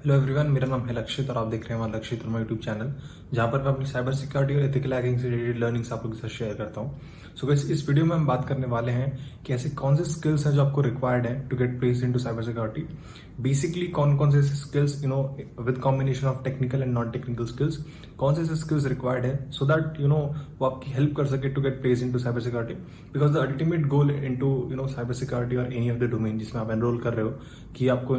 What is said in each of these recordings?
Hello everyone, मेरा नाम है लक्षित और आप देख रहे हैं हमारा लक्षित वर्मा यूट्यूब चैनल, जहां पर मैं अपनी साइबर सिक्योरिटी और एथिकल हैकिंग से रिलेटेड लर्निंग्स आप लोगों के साथ शेयर करता हूं। सो गाइस, इस वीडियो में हम बात करने वाले हैं कि ऐसे कौन से स्किल्स हैं जो आपको रिक्वायर्ड है to get place into cyber security. Basically कौन कौन से ऐसे skills with combination of technical and non technical skills, कौन से ऐसे स्किल्स रिक्वायर्ड है सो दैट वो आपकी हेल्प कर सके to get place into cyber security. Because the ultimate goal into cyber security और एनी ऑफ द डोमेन जिसमें आप एनरोल कर रहे हो कि आपको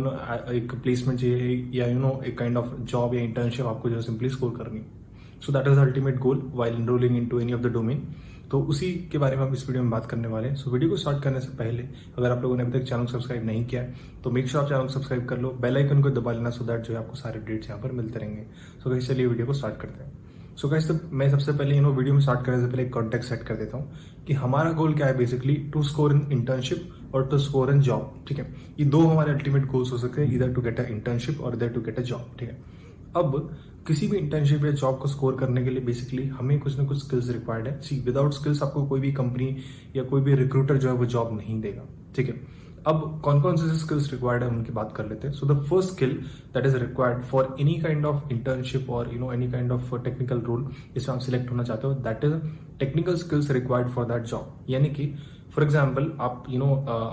एक प्लेसमेंट चाहिए या एक काइंड ऑफ जॉब या इंटर्नशिप आपको जो सिंपली स्कोर करनी। सो that is ultimate goal while enrolling into any of the domain. तो उसी के बारे में हम इस वीडियो में बात करने वाले हैं। सो वीडियो को स्टार्ट करने से पहले अगर आप लोगों ने अभी तक चैनल सब्सक्राइब नहीं किया है तो मेक श्योर आप चैनल को सब्सक्राइब कर लो, बेल आइकन को दबा लेना सो दैट जो है आपको सारे अपडेट्स यहाँ पर मिलते रहेंगे। सो गाइस चलिए वीडियो को स्टार्ट करते हैं। सो गाइस मैं सबसे पहले वीडियो में स्टार्ट करने से पहले एक कॉन्टेक्स्ट सेट कर देता हूँ कि हमारा गोल क्या है। Basically to score in internship और टू स्कोर इन जॉब। ठीक है, ये दो हमारे अल्टीमेट गोल्स हो सकते हैं, इधर टू गेट अ इंटर्नशिप और इधर टू गेट अ जॉब। ठीक है, अब किसी भी इंटर्नशिप या जॉब को स्कोर करने के लिए बेसिकली हमें कुछ ना कुछ स्किल्स रिक्वायर्ड है। सी विदाउट स्किल्स आपको कोई भी कंपनी या कोई भी रिक्रूटर जो है वो जॉब नहीं देगा। ठीक है, अब कौन कौन से स्किल्स रिक्वायर्ड है उनकी बात कर लेते हैं। So the first skill that is required for any kind of internship और any kind of technical role जिसमें आप सिलेक्ट होना चाहते हो, that is technical skills required for that job. यानी कि फॉर एग्जाम्पल आप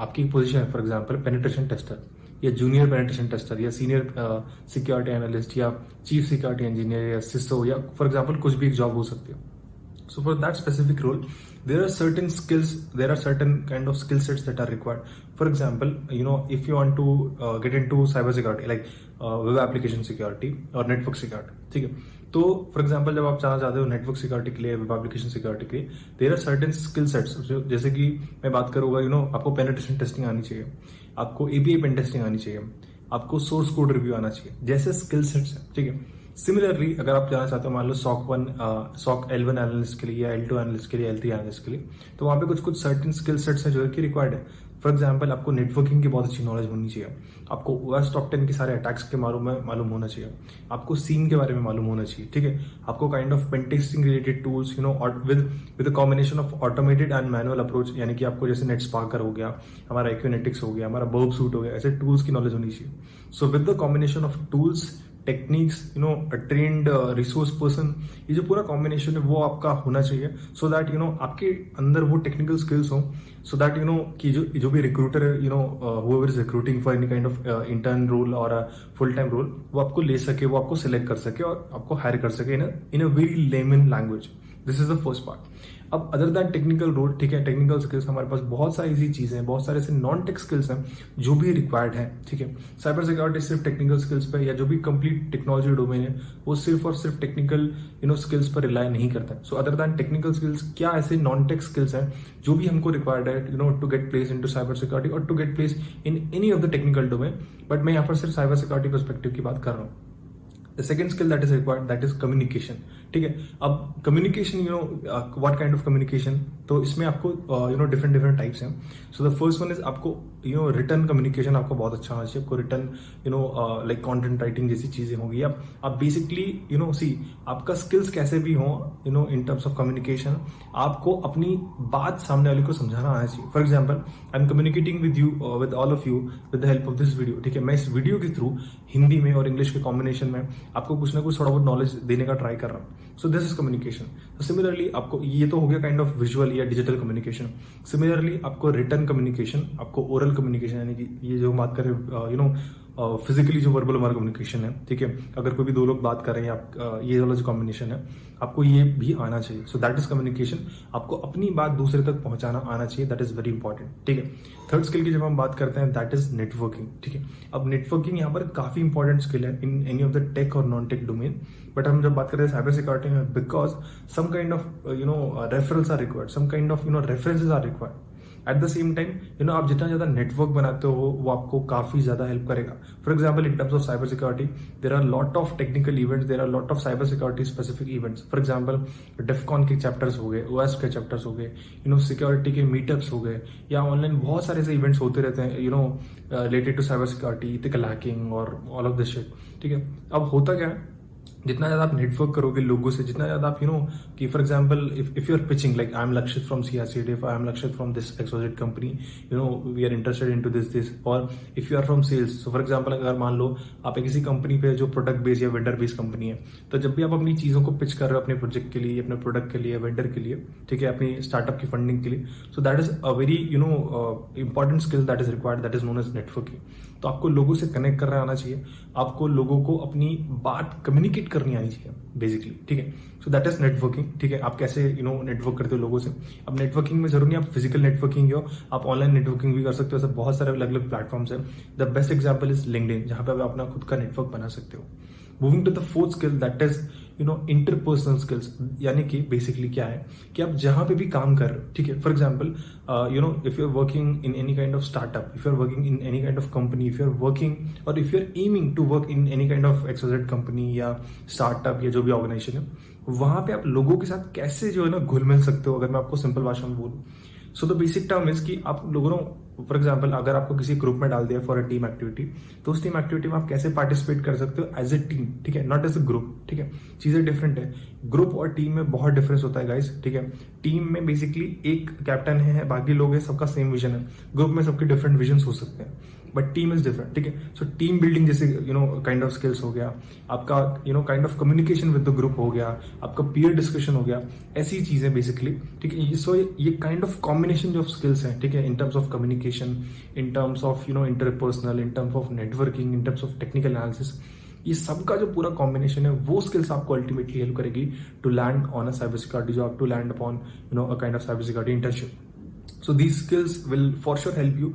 आपकी पोजिशन है फॉर एग्जाम्पल पेनिट्रेशन टेस्टर या जूनियर पेनिट्रेशन टेस्टर या सीनियर सिक्योरिटी एनालिस्ट या चीफ सिक्योरिटी इंजीनियर या सिसो या फॉर एग्जाम्पल कुछ भी एक जॉब हो सकती है। So for that specific role, there are certain skills, there are certain kind of skill sets that are required. For example, if you want to get into cyber security, like web application security or network security, ठीक है। तो for example जब आप जाना चाहते हो network security के लिए, वेब एप्लीकेशन सिक्योरिटी के लिए, there are certain skill sets. जैसे कि मैं बात करूंगा, आपको पेनिट्रेशन टेस्टिंग आनी चाहिए, आपको एपीआई पेन टेस्टिंग आनी चाहिए, आपको सोर्स कोड रिव्यू आना चाहिए, जैसे स्किल सेट्स है। ठीक है, सिमिलरली अगर आप जाना चाहते हो मान लो सॉक L1 एनालिस्ट के लिए या L2 एनालिस्ट के लिए, L3 एनालिस्ट के लिए, तो वहां पे कुछ कुछ सर्टेन स्किल सेट्स है जो कि रिक्वायर्ड है। फॉर एग्जांपल आपको नेटवर्किंग की बहुत अच्छी नॉलेज होनी चाहिए, आपको OS टॉप 10 के सारे अटैक्स के मालूम होना चाहिए, आपको सीन के बारे में मालूम होना चाहिए। ठीक है, आपको kind of pen testing related tools with a combination of automated and manual approach, यानी कि आपको जैसे नेटस्पार्कर हो गया, हमारा एक्यूनेटिक्स हो गया, हमारा बर्ब सूट हो गया, ऐसे टूल्स की नॉलेज होनी चाहिए। So with the combination of tools, techniques, a trained resource person, ये जो पूरा कॉम्बिनेशन है वो आपका होना चाहिए सो दैट आपके अंदर वो टेक्निकल स्किल्स हो, सो दैट कि जो भी रिक्रूटर है, whoever is recruiting for any kind of intern role or a full time role, वो आपको ले सके, वो आपको सिलेक्ट कर सके और आपको हायर कर सके in a very layman language. This is the first part. अब अदर दैन टेक्निकल रोल, ठीक है, टेक्निकल स्किल्स हमारे पास बहुत सारी ऐसी चीजें हैं, बहुत सारे ऐसे नॉन टेक स्किल्स हैं जो भी रिक्वायर्ड है। ठीक है, साइबर सिक्योरिटी सिर्फ टेक्निकल स्किल्स पे या जो भी कंप्लीट टेक्नोलॉजी डोमेन है वो सिर्फ और सिर्फ टेक्निकल स्किल्स पर रिलाय नहीं करता है। So other than technical skills क्या ऐसे नॉन टेक स्किल्स हैं जो भी हमको रिक्वायर्ड है to get place into cyber security और to get place in any of the technical domain. But मैं यहाँ पर सिर्फ साइबर सिक्योरिटी पर्सपेक्टिव की बात कर रहा हूँ। The second skill that is required, that is communication. ठीक है, अब communication what kind of communication, तो इसमें आपको डिफरेंट टाइप्स हैं। So the first one is आपको रिटर्न कम्युनिकेशन आपको बहुत अच्छा होना चाहिए। आपको रिटर्न लाइक कंटेंट राइटिंग जैसी चीजें होंगी। आप बेसिकली सी आपका स्किल्स कैसे भी हो इन टर्म्स ऑफ कम्युनिकेशन, आपको अपनी बात सामने वाले को समझाना आना चाहिए। For example I am communicating with you, with all of you, with the help of this video. ठीक है, मैं इस वीडियो के थ्रू हिंदी में और इंग्लिश के कॉम्बिनेशन में आपको कुछ ना कुछ थोड़ा बहुत नॉलेज देने का ट्राई कर रहा हूँ। So this is communication. Similarly आपको ये तो हो गया काइंड ऑफ विजुअल या डिजिटल कम्युनिकेशन। सिमिलरली आपको रिटर्न कम्युनिकेशन, आपको ओरल कम्युनिकेशन, यानी कि ये जो बात करें फिजिकली जो वर्बल हमारा कम्युनिकेशन है। ठीक है, अगर कोई भी दो लोग बात कर रहे हैं, ये वाला जो कॉम्बिनेशन है आपको ये भी आना चाहिए। सो दैट इज कम्युनिकेशन। आपको अपनी बात दूसरे तक पहुंचाना आना चाहिए, दैट इज वेरी इंपॉर्टेंट। ठीक है, थर्ड स्किल की जब हम बात करते हैं दैट इज नेटवर्किंग। ठीक है, अब नेटवर्किंग यहाँ पर काफी इंपॉर्टेंट स्किल है in any of the tech और नॉन टेक डोमेन। बट हम जब बात करते हैं साइबर सिक्योरिटी में, because some kind of referrals are required, some kind of references are required. At the same time आप जितना ज्यादा नेटवर्क बनाते हो वो आपको काफी ज्यादा हेल्प करेगा। For example in terms of cyber security there are lot of technical events, there are lot of cyber security specific events. For example Defcon के चैप्टर्स हो गए, OS के चैप्टर्स हो गए, सिक्योरिटी के मीटअप्स हो गए, या ऑनलाइन बहुत सारे ऐसे इवेंट्स होते रहते हैं related to cyber security, ethical hacking और ऑल ऑफ दिस शिट। ठीक है, अब होता क्या है जितना ज्यादा आप नेटवर्क करोगे लोगों से, जितना ज्यादा आप कि for example if you are pitching like I am Lakshit from CRCD, I am Lakshit from this XYZ company, we are interested into this और if you are from sales, so for example अगर मान लो आप एक किसी कंपनी पे जो product based या वेंडर बेस्ड कंपनी है, तो जब भी आप अपनी चीजों को पिच कर रहे हो अपने प्रोजेक्ट के लिए, अपने प्रोडक्ट के लिए, वेंडर के लिए, ठीक है, अपनी स्टार्टअप की फंडिंग के लिए, so that is a very important skill that is required, that is known as networking. तो आपको लोगों से कनेक्ट करना आना चाहिए, आपको लोगों को अपनी बात कम्युनिकेट करनी आनी चाहिए बेसिकली, ठीक है। सो दैट इज नेटवर्किंग, ठीक है। आप कैसे नेटवर्क करते हो लोगों से। अब नेटवर्किंग में जरूर नहीं आप फिजिकल नेटवर्किंग हो, आप ऑनलाइन नेटवर्किंग भी कर सकते हो। ऐसे बहुत सारे अलग अलग प्लेटफॉर्म्स है। The best example is LinkedIn, जहां पे आप अपना खुद का नेटवर्क बना सकते हो। Moving to the fourth skill that is interpersonal skills, यानी कि बेसिकली क्या है कि आप जहां पे भी काम कर रहे हो, ठीक है, for example if you are working in any kind of startup, if you are working in any kind of company, if you are working और if you are aiming to work in any kind of XYZ company या startup या जो भी organisation है, वहां पे आप लोगों के साथ कैसे जो है ना घुल मिल सकते हो। अगर मैं आपको सिंपल भाषा में बोलूं, so the basic term is कि आप लोगों फॉर एग्जाम्पल अगर आपको किसी ग्रुप में डाल दिया फॉर अ टीम एक्टिविटी, तो उस टीम एक्टिविटी में आप कैसे पार्टिसिपेट कर सकते हो एज ए टीम, ठीक है, नॉट एज अ ग्रुप, ठीक है। चीजें डिफरेंट है, ग्रुप और टीम में बहुत डिफरेंस होता है गाइस, ठीक है। टीम में बेसिकली एक कैप्टन है, बाकी लोग हैं, सबका सेम विजन है। ग्रुप में सबके डिफरेंट विजन हो सकते हैं, बट टीम इज डिफरेंट, ठीक है। सो टीम बिल्डिंग जैसे काइंड ऑफ स्किल्स हो गया आपका, kind of communication with the group हो गया, आपका पीयर डिस्कशन हो गया, ऐसी चीजें बेसिकली, ठीक है। सो ये kind of combination of skills हैं, ठीक है, in terms of communication, in terms of interpersonal, in terms of networking, in terms of technical analysis, ये सबका जो पूरा कॉम्बिनेशन है वो स्किल्स आपको अल्टीमेटली हेल्प करेगी to land on a cyber security job, to land upon a kind of cyber security internship. So these skills will for sure help you.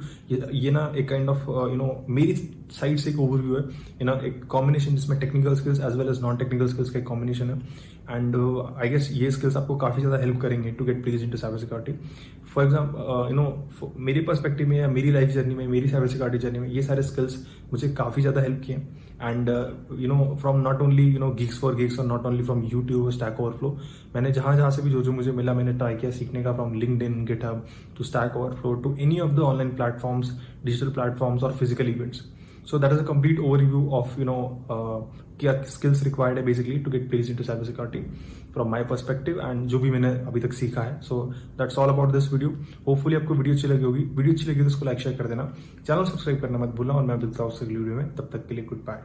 ये ना एक काइंड ऑफ मेरी साइड से एक ओवरव्यू है, एक कॉम्बिनेशन जिसमें technical skills as well as non technical skills का एक कॉम्बिनेशन है। एंड आई गेस ये स्किल्स आपको काफी ज्यादा हेल्प करेंगे to get placed into cyber security. For example मेरे पर्सपेक्टिव में या मेरी लाइफ जर्नी में, मेरी साइबर सिक्योरिटी जर्नी में ये सारे स्किल्स मुझे काफी ज्यादा हेल्प किए। And from not only gigs for gigs और not only from YouTube, Stack Overflow, मैंने जहां जहां से भी जो मुझे मिला मैंने ट्राई किया सीखने का, from LinkedIn, GitHub to Stack Overflow to any of the online platforms, digital platforms और physical events. So that is a complete overview of क्या स्किल्स रिक्वायर्ड है basically to get placed into cyber security from my perspective and जो भी मैंने अभी तक सीखा है। So that's all about this video. Hopefully आपको वीडियो अच्छी लगी होगी। वीडियो अच्छी लगी तो उसको लाइक शेयर कर देना, चैनल सब्सक्राइब करना मत भूलना और मैं मिलता हूँ अगली वीडियो में। तब तक के लिए गुड बाय।